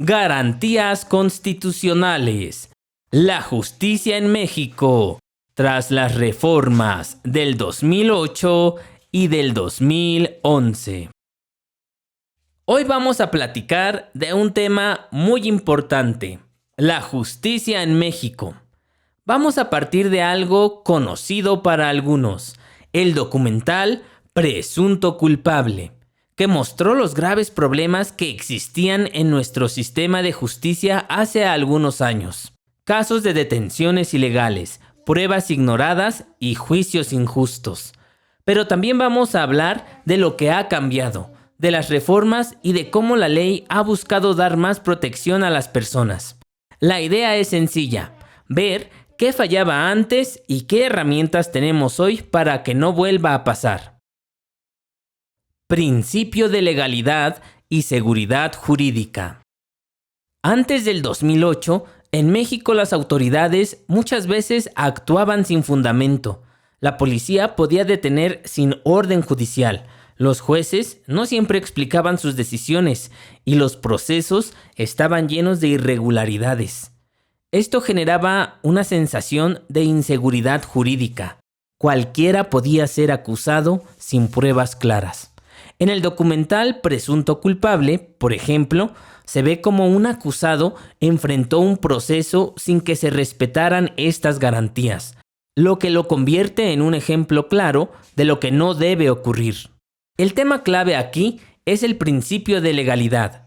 Garantías constitucionales. La justicia en México tras las reformas del 2008 y del 2011. Hoy vamos a platicar de un tema muy importante, la justicia en México. Vamos a partir de algo conocido para algunos, el documental Presunto Culpable, que mostró los graves problemas que existían en nuestro sistema de justicia hace algunos años. Casos de detenciones ilegales, pruebas ignoradas y juicios injustos. Pero también vamos a hablar de lo que ha cambiado, de las reformas y de cómo la ley ha buscado dar más protección a las personas. La idea es sencilla, ver qué fallaba antes y qué herramientas tenemos hoy para que no vuelva a pasar. Principio de legalidad y seguridad jurídica. Antes del 2008, en México las autoridades muchas veces actuaban sin fundamento. La policía podía detener sin orden judicial. Los jueces no siempre explicaban sus decisiones y los procesos estaban llenos de irregularidades. Esto generaba una sensación de inseguridad jurídica. Cualquiera podía ser acusado sin pruebas claras. En el documental Presunto Culpable, por ejemplo, se ve como un acusado enfrentó un proceso sin que se respetaran estas garantías, lo que lo convierte en un ejemplo claro de lo que no debe ocurrir. El tema clave aquí es el principio de legalidad.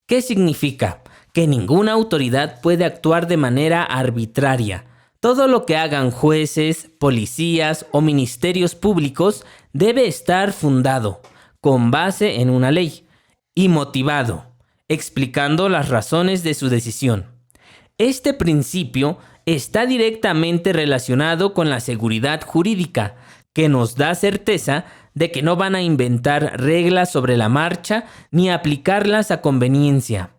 ¿Qué significa? Que ninguna autoridad puede actuar de manera arbitraria. Todo lo que hagan jueces, policías o ministerios públicos debe estar fundado, con base en una ley, y motivado, explicando las razones de su decisión. Este principio está directamente relacionado con la seguridad jurídica, que nos da certeza de que no van a inventar reglas sobre la marcha ni aplicarlas a conveniencia.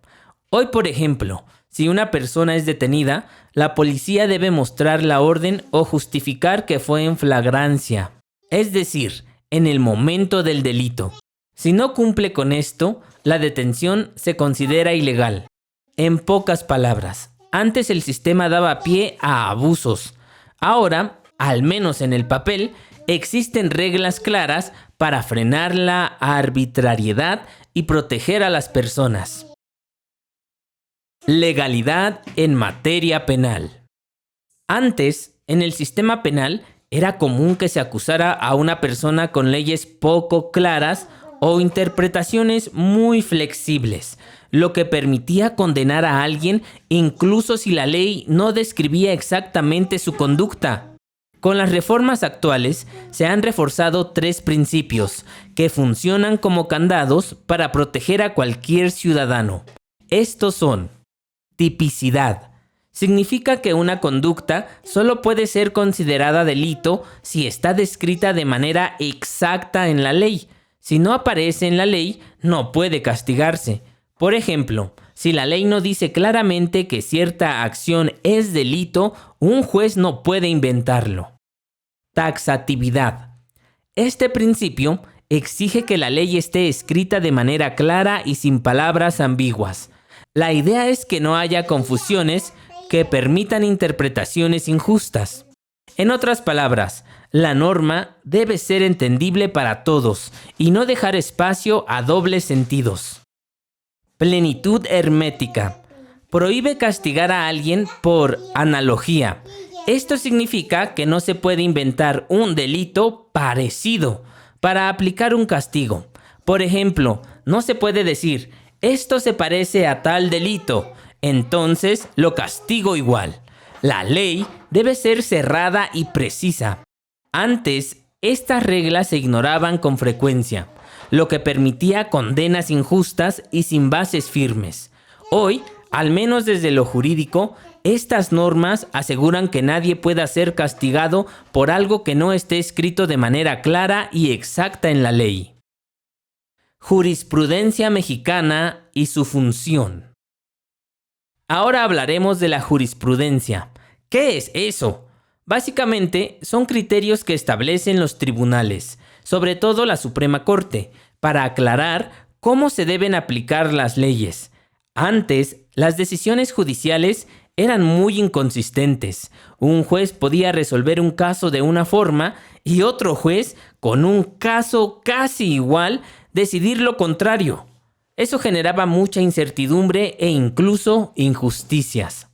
Hoy, por ejemplo, si una persona es detenida, la policía debe mostrar la orden o justificar que fue en flagrancia, es decir, en el momento del delito. Si no cumple con esto, la detención se considera ilegal. En pocas palabras, antes el sistema daba pie a abusos. Ahora, al menos en el papel, existen reglas claras para frenar la arbitrariedad y proteger a las personas. Legalidad en materia penal. Antes, en el sistema penal, era común que se acusara a una persona con leyes poco claras o interpretaciones muy flexibles, lo que permitía condenar a alguien incluso si la ley no describía exactamente su conducta. Con las reformas actuales se han reforzado 3 principios que funcionan como candados para proteger a cualquier ciudadano. Estos son: tipicidad. Significa que una conducta solo puede ser considerada delito si está descrita de manera exacta en la ley. Si no aparece en la ley, no puede castigarse. Por ejemplo, si la ley no dice claramente que cierta acción es delito, un juez no puede inventarlo. Taxatividad. Este principio exige que la ley esté escrita de manera clara y sin palabras ambiguas. La idea es que no haya confusiones que permitan interpretaciones injustas. En otras palabras, la norma debe ser entendible para todos y no dejar espacio a dobles sentidos. Plenitud hermética. Prohíbe castigar a alguien por analogía. Esto significa que no se puede inventar un delito parecido para aplicar un castigo. Por ejemplo, no se puede decir, esto se parece a tal delito, entonces lo castigo igual. La ley debe ser cerrada y precisa. Antes, estas reglas se ignoraban con frecuencia, lo que permitía condenas injustas y sin bases firmes. Hoy, al menos desde lo jurídico, estas normas aseguran que nadie pueda ser castigado por algo que no esté escrito de manera clara y exacta en la ley. Jurisprudencia mexicana y su función. Ahora hablaremos de la jurisprudencia. ¿Qué es eso? Básicamente, son criterios que establecen los tribunales, sobre todo la Suprema Corte, para aclarar cómo se deben aplicar las leyes. Antes, las decisiones judiciales eran muy inconsistentes. Un juez podía resolver un caso de una forma y otro juez, con un caso casi igual, decidir lo contrario. Eso generaba mucha incertidumbre e incluso injusticias.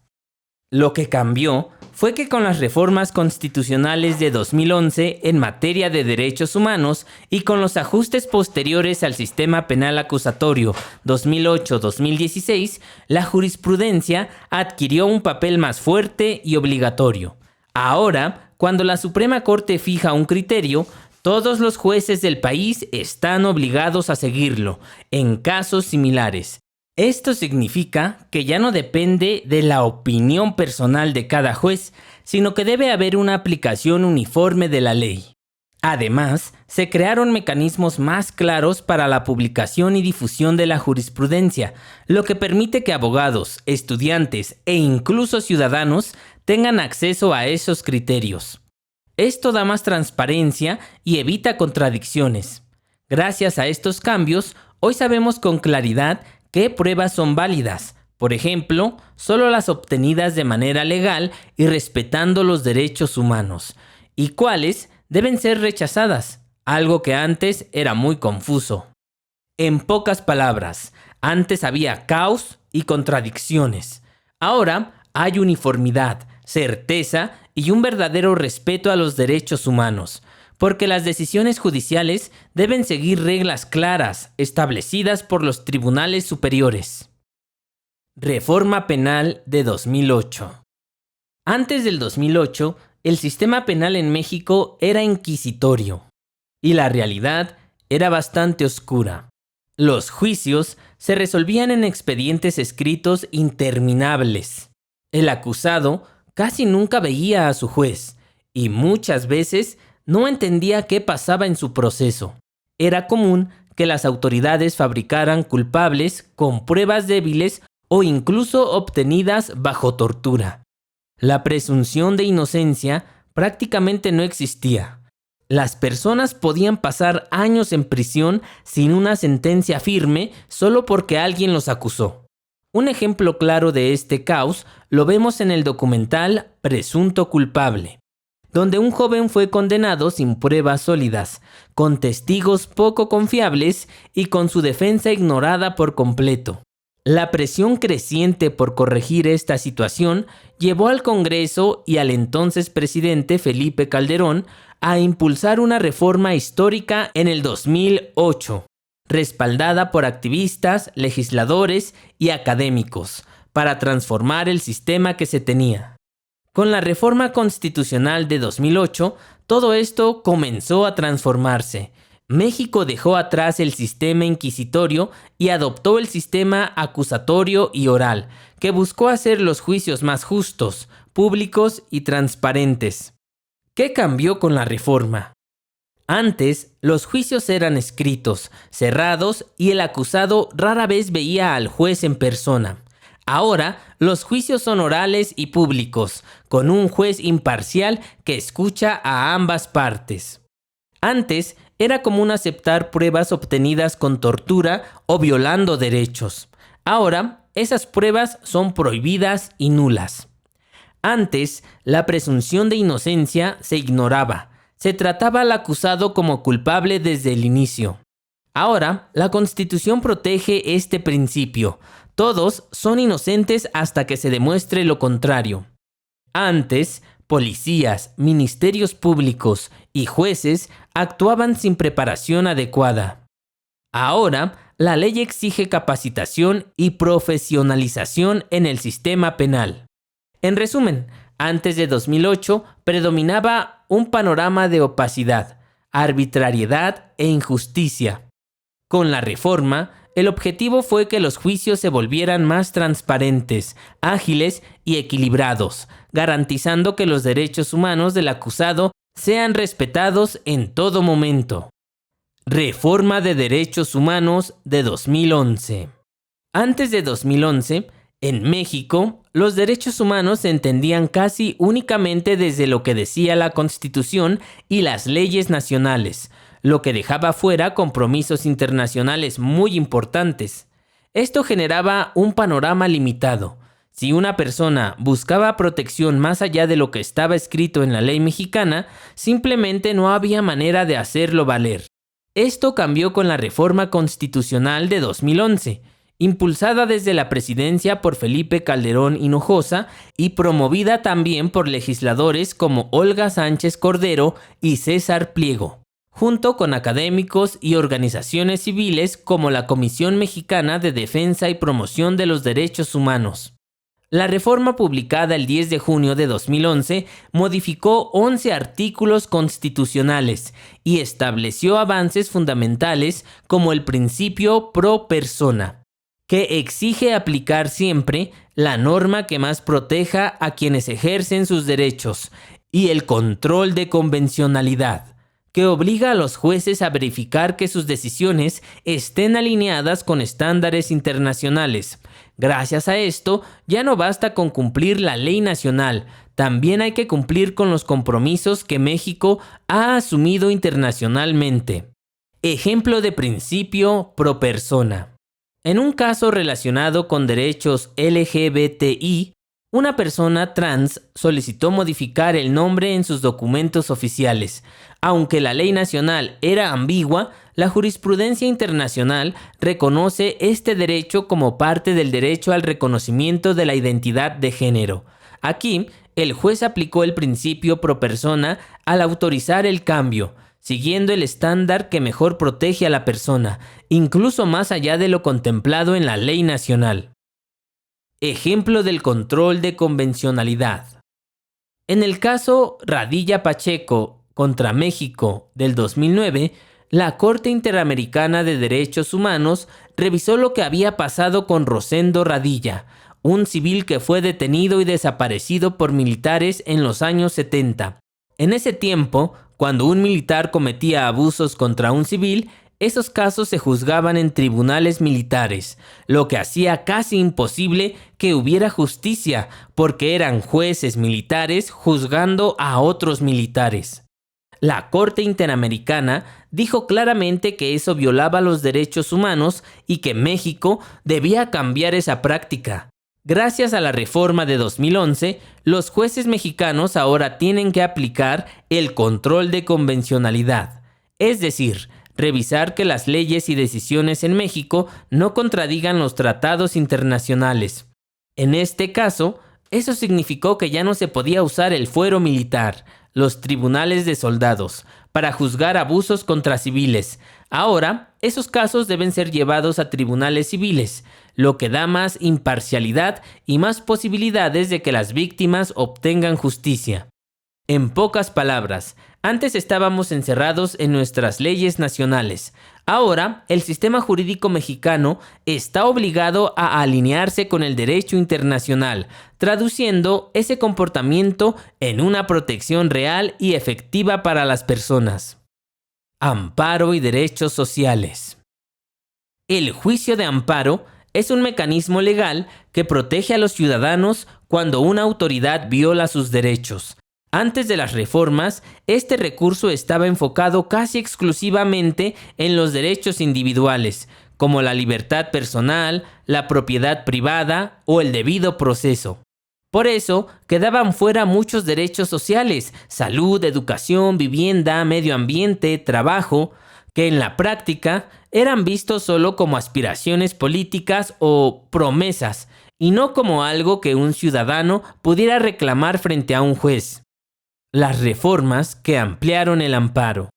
Lo que cambió fue que con las reformas constitucionales de 2011 en materia de derechos humanos y con los ajustes posteriores al sistema penal acusatorio 2008-2016, la jurisprudencia adquirió un papel más fuerte y obligatorio. Ahora, cuando la Suprema Corte fija un criterio, todos los jueces del país están obligados a seguirlo, en casos similares. Esto significa que ya no depende de la opinión personal de cada juez, sino que debe haber una aplicación uniforme de la ley. Además, se crearon mecanismos más claros para la publicación y difusión de la jurisprudencia, lo que permite que abogados, estudiantes e incluso ciudadanos tengan acceso a esos criterios. Esto da más transparencia y evita contradicciones. Gracias a estos cambios, hoy sabemos con claridad qué pruebas son válidas, por ejemplo, solo las obtenidas de manera legal y respetando los derechos humanos, y cuáles deben ser rechazadas, algo que antes era muy confuso. En pocas palabras, antes había caos y contradicciones. Ahora hay uniformidad, certeza y un verdadero respeto a los derechos humanos, porque las decisiones judiciales deben seguir reglas claras establecidas por los tribunales superiores. Reforma penal de 2008. Antes del 2008, el sistema penal en México era inquisitorio y la realidad era bastante oscura. Los juicios se resolvían en expedientes escritos interminables. El acusado casi nunca veía a su juez y muchas veces no entendía qué pasaba en su proceso. Era común que las autoridades fabricaran culpables con pruebas débiles o incluso obtenidas bajo tortura. La presunción de inocencia prácticamente no existía. Las personas podían pasar años en prisión sin una sentencia firme solo porque alguien los acusó. Un ejemplo claro de este caos lo vemos en el documental Presunto culpable, donde un joven fue condenado sin pruebas sólidas, con testigos poco confiables y con su defensa ignorada por completo. La presión creciente por corregir esta situación llevó al Congreso y al entonces presidente Felipe Calderón a impulsar una reforma histórica en el 2008, respaldada por activistas, legisladores y académicos, para transformar el sistema que se tenía. Con la reforma constitucional de 2008, todo esto comenzó a transformarse. México dejó atrás el sistema inquisitorio y adoptó el sistema acusatorio y oral, que buscó hacer los juicios más justos, públicos y transparentes. ¿Qué cambió con la reforma? Antes, los juicios eran escritos, cerrados y el acusado rara vez veía al juez en persona. Ahora, los juicios son orales y públicos, con un juez imparcial que escucha a ambas partes. Antes, era común aceptar pruebas obtenidas con tortura o violando derechos. Ahora, esas pruebas son prohibidas y nulas. Antes, la presunción de inocencia se ignoraba. Se trataba al acusado como culpable desde el inicio. Ahora, la Constitución protege este principio. Todos son inocentes hasta que se demuestre lo contrario. Antes, policías, ministerios públicos y jueces actuaban sin preparación adecuada. Ahora, la ley exige capacitación y profesionalización en el sistema penal. En resumen, antes de 2008 predominaba un panorama de opacidad, arbitrariedad e injusticia. Con la reforma, el objetivo fue que los juicios se volvieran más transparentes, ágiles y equilibrados, garantizando que los derechos humanos del acusado sean respetados en todo momento. Reforma de Derechos Humanos de 2011. Antes de 2011, en México, los derechos humanos se entendían casi únicamente desde lo que decía la Constitución y las leyes nacionales, lo que dejaba fuera compromisos internacionales muy importantes. Esto generaba un panorama limitado. Si una persona buscaba protección más allá de lo que estaba escrito en la ley mexicana, simplemente no había manera de hacerlo valer. Esto cambió con la reforma constitucional de 2011, impulsada desde la presidencia por Felipe Calderón Hinojosa y promovida también por legisladores como Olga Sánchez Cordero y César Pliego, junto con académicos y organizaciones civiles como la Comisión Mexicana de Defensa y Promoción de los Derechos Humanos. La reforma publicada el 10 de junio de 2011 modificó 11 artículos constitucionales y estableció avances fundamentales como el principio pro persona, que exige aplicar siempre la norma que más proteja a quienes ejercen sus derechos, y el control de convencionalidad, que obliga a los jueces a verificar que sus decisiones estén alineadas con estándares internacionales. Gracias a esto, ya no basta con cumplir la ley nacional, también hay que cumplir con los compromisos que México ha asumido internacionalmente. Ejemplo de principio pro persona. En un caso relacionado con derechos LGBTI, una persona trans solicitó modificar el nombre en sus documentos oficiales. Aunque la ley nacional era ambigua, la jurisprudencia internacional reconoce este derecho como parte del derecho al reconocimiento de la identidad de género. Aquí, el juez aplicó el principio pro persona al autorizar el cambio, siguiendo el estándar que mejor protege a la persona, incluso más allá de lo contemplado en la ley nacional. Ejemplo del control de convencionalidad. En el caso Radilla Pacheco contra México del 2009, la Corte Interamericana de Derechos Humanos revisó lo que había pasado con Rosendo Radilla, un civil que fue detenido y desaparecido por militares en los años 70. En ese tiempo, cuando un militar cometía abusos contra un civil, esos casos se juzgaban en tribunales militares, lo que hacía casi imposible que hubiera justicia, porque eran jueces militares juzgando a otros militares. La Corte Interamericana dijo claramente que eso violaba los derechos humanos y que México debía cambiar esa práctica. Gracias a la reforma de 2011, los jueces mexicanos ahora tienen que aplicar el control de convencionalidad, es decir, revisar que las leyes y decisiones en México no contradigan los tratados internacionales. En este caso, eso significó que ya no se podía usar el fuero militar, los tribunales de soldados, para juzgar abusos contra civiles. Ahora, esos casos deben ser llevados a tribunales civiles, lo que da más imparcialidad y más posibilidades de que las víctimas obtengan justicia. En pocas palabras, antes estábamos encerrados en nuestras leyes nacionales. Ahora, el sistema jurídico mexicano está obligado a alinearse con el derecho internacional, traduciendo ese comportamiento en una protección real y efectiva para las personas. Amparo y derechos sociales. El juicio de amparo es un mecanismo legal que protege a los ciudadanos cuando una autoridad viola sus derechos. Antes de las reformas, este recurso estaba enfocado casi exclusivamente en los derechos individuales, como la libertad personal, la propiedad privada o el debido proceso. Por eso, quedaban fuera muchos derechos sociales, salud, educación, vivienda, medio ambiente, trabajo, que en la práctica eran vistos solo como aspiraciones políticas o promesas, y no como algo que un ciudadano pudiera reclamar frente a un juez. Las reformas que ampliaron el amparo.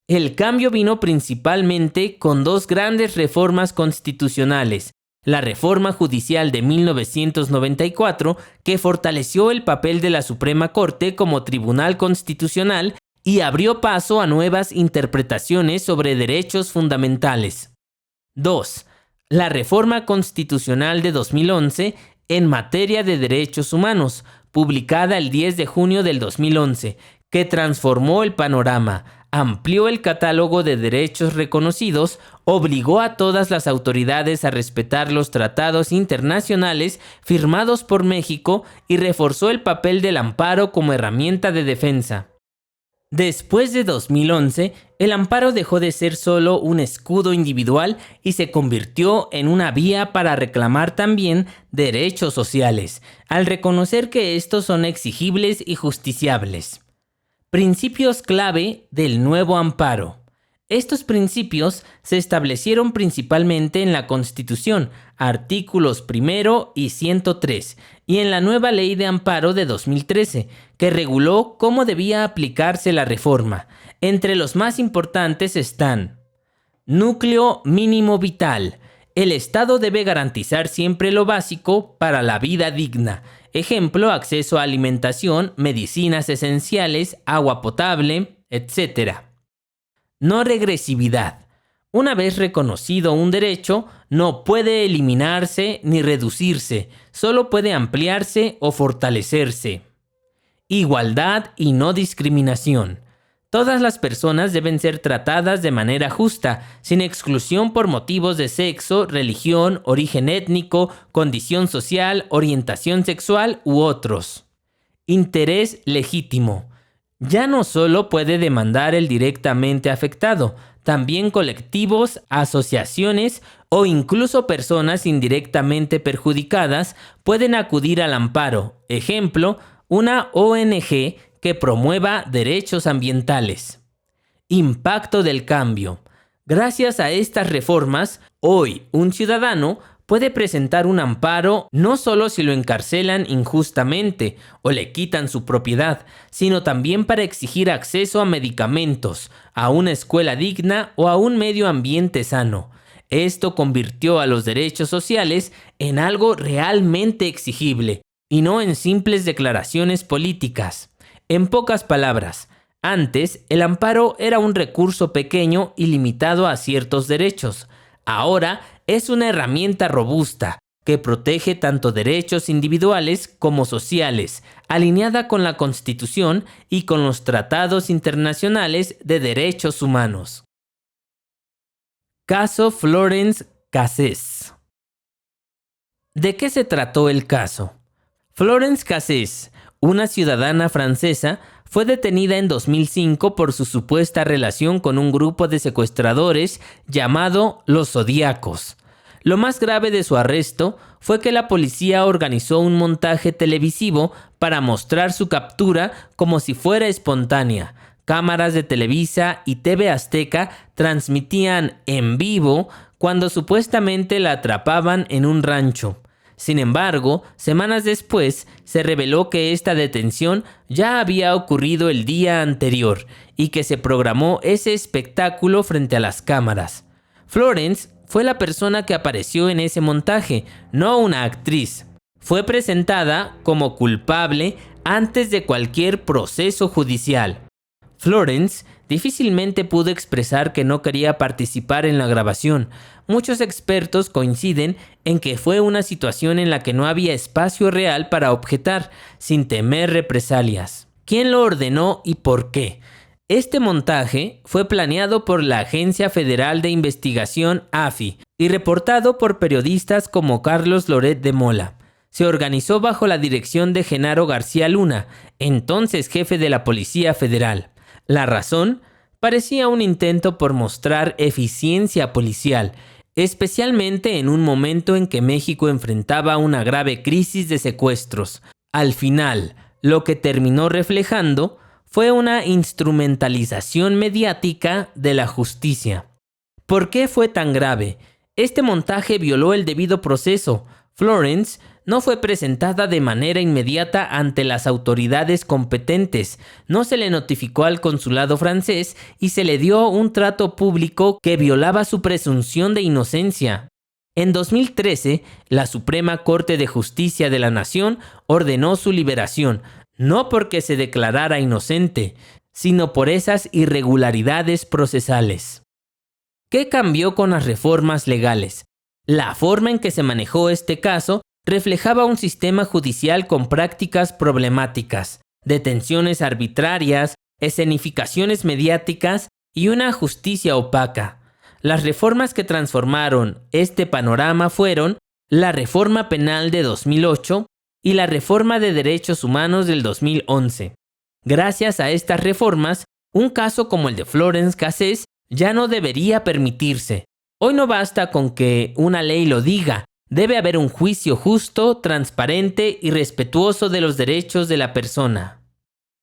El cambio vino principalmente con dos grandes reformas constitucionales. La reforma judicial de 1994, que fortaleció el papel de la Suprema Corte como tribunal constitucional y abrió paso a nuevas interpretaciones sobre derechos fundamentales. 2. La reforma constitucional de 2011 en materia de derechos humanos, publicada el 10 de junio del 2011, que transformó el panorama, amplió el catálogo de derechos reconocidos, obligó a todas las autoridades a respetar los tratados internacionales firmados por México y reforzó el papel del amparo como herramienta de defensa. Después de 2011, el amparo dejó de ser solo un escudo individual y se convirtió en una vía para reclamar también derechos sociales, al reconocer que estos son exigibles y justiciables. Principios clave del nuevo amparo. Estos principios se establecieron principalmente en la Constitución, artículos 1 y 103, y en la nueva Ley de Amparo de 2013, que reguló cómo debía aplicarse la reforma. Entre los más importantes están: núcleo mínimo vital. El Estado debe garantizar siempre lo básico para la vida digna. Ejemplo, acceso a alimentación, medicinas esenciales, agua potable, etc. No regresividad. Una vez reconocido un derecho, no puede eliminarse ni reducirse, solo puede ampliarse o fortalecerse. Igualdad y no discriminación. Todas las personas deben ser tratadas de manera justa, sin exclusión por motivos de sexo, religión, origen étnico, condición social, orientación sexual u otros. Interés legítimo. Ya no solo puede demandar el directamente afectado, también colectivos, asociaciones o incluso personas indirectamente perjudicadas pueden acudir al amparo. Ejemplo, una ONG que promueva derechos ambientales. Impacto del cambio. Gracias a estas reformas, hoy un ciudadano puede presentar un amparo no solo si lo encarcelan injustamente o le quitan su propiedad, sino también para exigir acceso a medicamentos, a una escuela digna o a un medio ambiente sano. Esto convirtió a los derechos sociales en algo realmente exigible y no en simples declaraciones políticas. En pocas palabras, antes el amparo era un recurso pequeño y limitado a ciertos derechos. Ahora es una herramienta robusta que protege tanto derechos individuales como sociales, alineada con la Constitución y con los tratados internacionales de derechos humanos. Caso Florence Cassés. ¿De qué se trató el caso? Florence Cassés, una ciudadana francesa, fue detenida en 2005 por su supuesta relación con un grupo de secuestradores llamado Los Zodíacos. Lo más grave de su arresto fue que la policía organizó un montaje televisivo para mostrar su captura como si fuera espontánea. Cámaras de Televisa y TV Azteca transmitían en vivo cuando supuestamente la atrapaban en un rancho. Sin embargo, semanas después se reveló que esta detención ya había ocurrido el día anterior y que se programó ese espectáculo frente a las cámaras. Florence fue la persona que apareció en ese montaje, no una actriz. Fue presentada como culpable antes de cualquier proceso judicial. Florence difícilmente pudo expresar que no quería participar en la grabación. Muchos expertos coinciden en que fue una situación en la que no había espacio real para objetar, sin temer represalias. ¿Quién lo ordenó y por qué? Este montaje fue planeado por la Agencia Federal de Investigación AFI y reportado por periodistas como Carlos Loret de Mola. Se organizó bajo la dirección de Genaro García Luna, entonces jefe de la Policía Federal. La razón parecía un intento por mostrar eficiencia policial, especialmente en un momento en que México enfrentaba una grave crisis de secuestros. Al final, lo que terminó reflejando fue una instrumentalización mediática de la justicia. ¿Por qué fue tan grave? Este montaje violó el debido proceso. Florence no fue presentada de manera inmediata ante las autoridades competentes, no se le notificó al consulado francés y se le dio un trato público que violaba su presunción de inocencia. En 2013, la Suprema Corte de Justicia de la Nación ordenó su liberación, no porque se declarara inocente, sino por esas irregularidades procesales. ¿Qué cambió con las reformas legales? La forma en que se manejó este caso reflejaba un sistema judicial con prácticas problemáticas, detenciones arbitrarias, escenificaciones mediáticas y una justicia opaca. Las reformas que transformaron este panorama fueron la Reforma Penal de 2008 y la Reforma de Derechos Humanos del 2011. Gracias a estas reformas, Un caso como el de Florence Cassés ya no debería permitirse. Hoy no basta con que una ley lo diga. Debe haber un juicio justo, transparente y respetuoso de los derechos de la persona.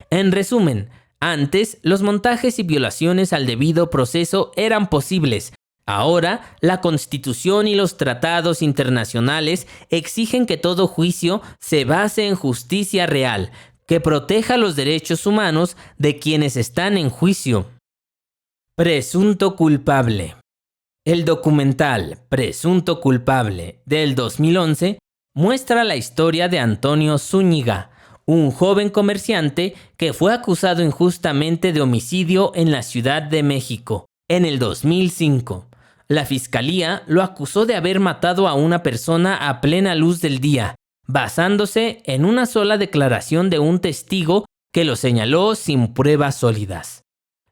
En resumen, antes los montajes y violaciones al debido proceso eran posibles. Ahora, la Constitución y los tratados internacionales exigen que todo juicio se base en justicia real, que proteja los derechos humanos de quienes están en juicio. Presunto culpable. El documental Presunto culpable del 2011 muestra la historia de Antonio Zúñiga, un joven comerciante que fue acusado injustamente de homicidio en la Ciudad de México en el 2005. La fiscalía lo acusó de haber matado a una persona a plena luz del día, basándose en una sola declaración de un testigo que lo señaló sin pruebas sólidas.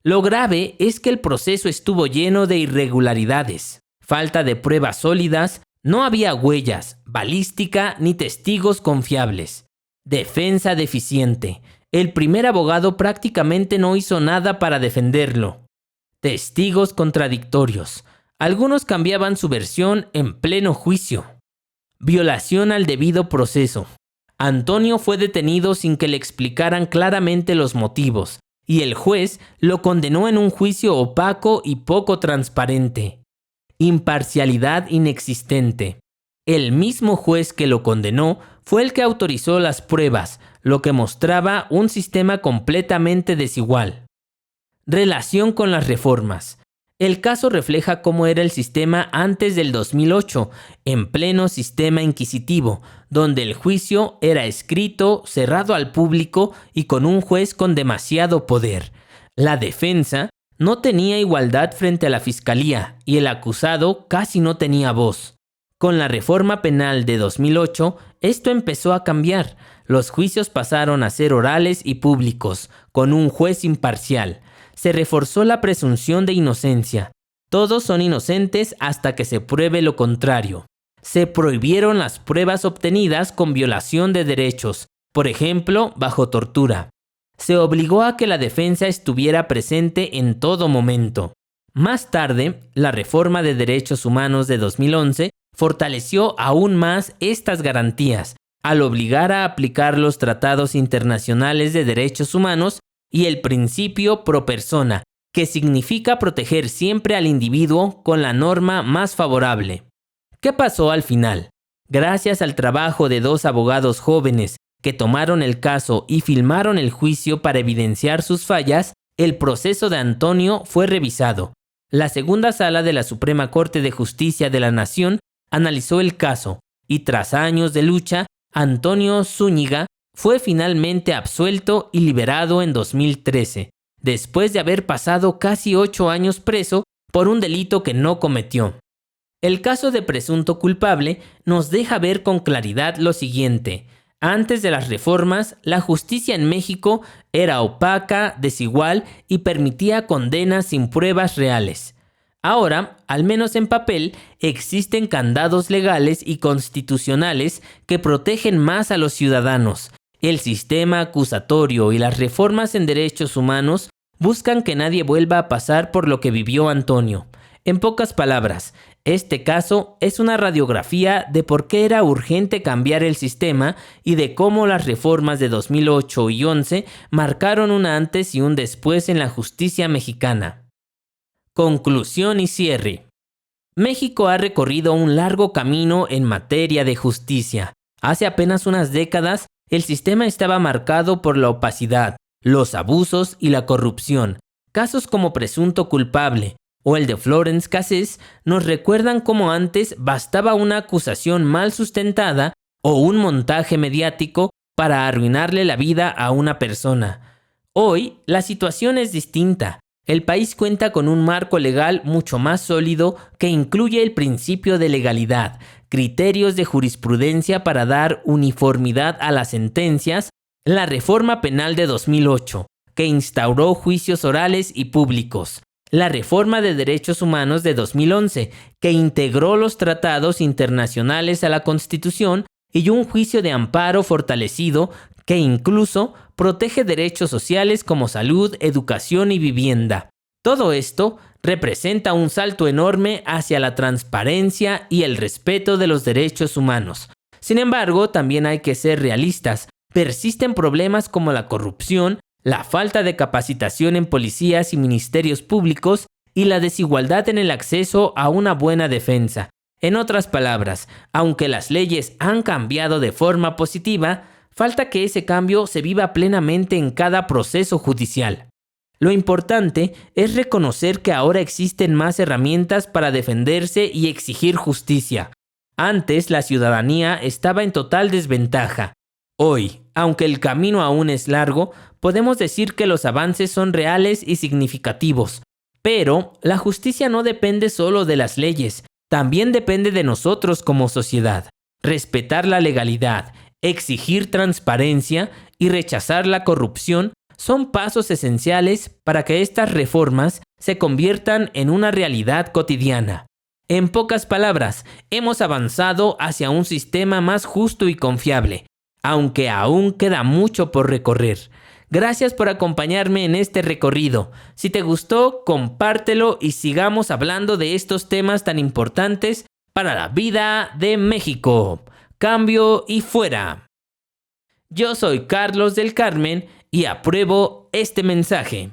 Lo grave es que el proceso estuvo lleno de irregularidades, falta de pruebas sólidas, no había huellas, balística ni testigos confiables. Defensa deficiente. El primer abogado prácticamente no hizo nada para defenderlo. Testigos contradictorios. Algunos cambiaban su versión en pleno juicio. Violación al debido proceso. Antonio fue detenido sin que le explicaran claramente los motivos, y el juez lo condenó en un juicio opaco y poco transparente. Imparcialidad inexistente. El mismo juez que lo condenó fue el que autorizó las pruebas, lo que mostraba un sistema completamente desigual. Relación con las reformas. El caso refleja cómo era el sistema antes del 2008, en pleno sistema inquisitivo, donde el juicio era escrito, cerrado al público y con un juez con demasiado poder. La defensa no tenía igualdad frente a la fiscalía y el acusado casi no tenía voz. Con la reforma penal de 2008, esto empezó a cambiar. Los juicios pasaron a ser orales y públicos, con un juez imparcial. Se reforzó la presunción de inocencia. Todos son inocentes hasta que se pruebe lo contrario. Se prohibieron las pruebas obtenidas con violación de derechos, por ejemplo, bajo tortura. Se obligó a que la defensa estuviera presente en todo momento. Más tarde, la Reforma de Derechos Humanos de 2011 fortaleció aún más estas garantías, al obligar a aplicar los tratados internacionales de derechos humanos y el principio pro persona, que significa proteger siempre al individuo con la norma más favorable. ¿Qué pasó al final? Gracias al trabajo de 2 abogados jóvenes que tomaron el caso y filmaron el juicio para evidenciar sus fallas, el proceso de Antonio fue revisado. La segunda sala de la Suprema Corte de Justicia de la Nación analizó el caso y tras años de lucha, Antonio Zúñiga fue finalmente absuelto y liberado en 2013, después de haber pasado casi 8 años preso por un delito que no cometió. El caso de presunto culpable nos deja ver con claridad lo siguiente. Antes de las reformas, la justicia en México era opaca, desigual y permitía condenas sin pruebas reales. Ahora, al menos en papel, existen candados legales y constitucionales que protegen más a los ciudadanos. El sistema acusatorio y las reformas en derechos humanos buscan que nadie vuelva a pasar por lo que vivió Antonio. En pocas palabras, este caso es una radiografía de por qué era urgente cambiar el sistema y de cómo las reformas de 2008 y 2011 marcaron un antes y un después en la justicia mexicana. Conclusión y cierre. México ha recorrido un largo camino en materia de justicia. Hace apenas unas décadas, el sistema estaba marcado por la opacidad, los abusos y la corrupción. Casos como Presunto culpable o el de Florence Cassés nos recuerdan cómo antes bastaba una acusación mal sustentada o un montaje mediático para arruinarle la vida a una persona. Hoy, la situación es distinta. El país cuenta con un marco legal mucho más sólido que incluye el principio de legalidad, criterios de jurisprudencia para dar uniformidad a las sentencias, la reforma penal de 2008, que instauró juicios orales y públicos, la reforma de derechos humanos de 2011, que integró los tratados internacionales a la Constitución y un juicio de amparo fortalecido que incluso protege derechos sociales como salud, educación y vivienda. Todo esto representa un salto enorme hacia la transparencia y el respeto de los derechos humanos. Sin embargo, también hay que ser realistas. Persisten problemas como la corrupción, la falta de capacitación en policías y ministerios públicos y la desigualdad en el acceso a una buena defensa. En otras palabras, aunque las leyes han cambiado de forma positiva, falta que ese cambio se viva plenamente en cada proceso judicial. Lo importante es reconocer que ahora existen más herramientas para defenderse y exigir justicia. Antes, la ciudadanía estaba en total desventaja. Hoy, aunque el camino aún es largo, podemos decir que los avances son reales y significativos. Pero la justicia no depende solo de las leyes, también depende de nosotros como sociedad. Respetar la legalidad, exigir transparencia y rechazar la corrupción son pasos esenciales para que estas reformas se conviertan en una realidad cotidiana. En pocas palabras, hemos avanzado hacia un sistema más justo y confiable, aunque aún queda mucho por recorrer. Gracias por acompañarme en este recorrido. Si te gustó, compártelo y sigamos hablando de estos temas tan importantes para la vida de México. Cambio y fuera. Yo soy Carlos del Carmen y apruebo este mensaje.